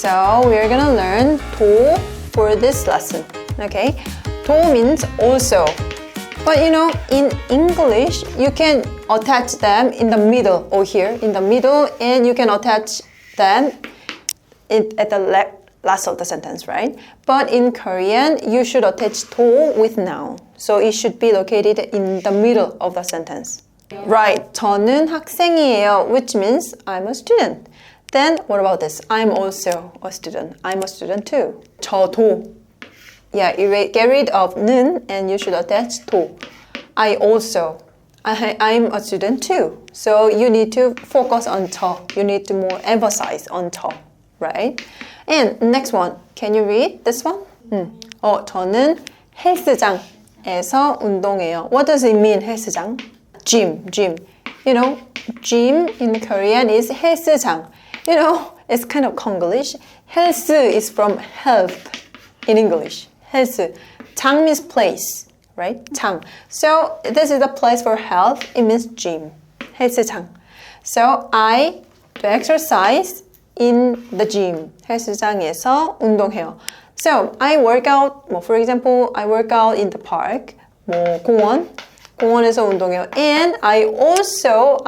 So we're gonna learn 도 for this lesson. Okay, 도 means also. But you know, in English, you can attach them in the middle or here in the middle, and you can attach them at the last of the sentence, right? But in Korean, you should attach 도 with noun. So it should be located in the middle of the sentence. Right, 저는 학생이에요, which means I'm a student. Then what about this? I'm also a student. I'm a student too. 저도. Yeah, get rid of 는 and you should attach 도. I also. I'm a student too. So you need to focus on 저. You need to more emphasize on 저, right? And next one. Can you read this one? 저는 헬스장에서 운동해요. What does it mean, 헬스장? Gym. You know, gym in Korean is 헬스장. You know, it's kind of Konglish. 헬스 is from health in English. 헬스. 장 means place, right? 장. So this is the place for health. It means gym. 헬스장. So I do exercise in the gym. 헬스장에서 운동해요. So I work out. For example, I work out in the park. 공원에서 운동해요. And I also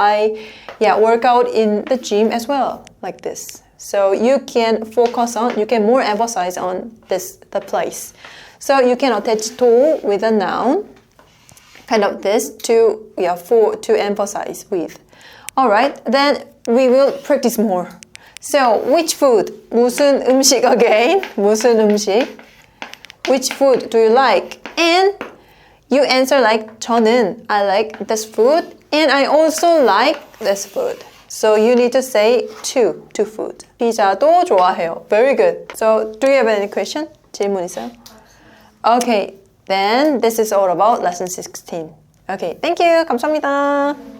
work out in the gym as well, like this. So you can more emphasize on the place. So you can attach 도 with a noun, kind of this to emphasize with. All right, then we will practice more. So which food? 무슨 음식 again? 무슨 음식? Which food do you like? And you answer like 저는 I like this food and I also like this food. So you need to say two food. 피자도 좋아해요. Very good. So do you have any question? 질문 있어요? Okay, then this is all about lesson 16. Okay, thank you. 감사합니다.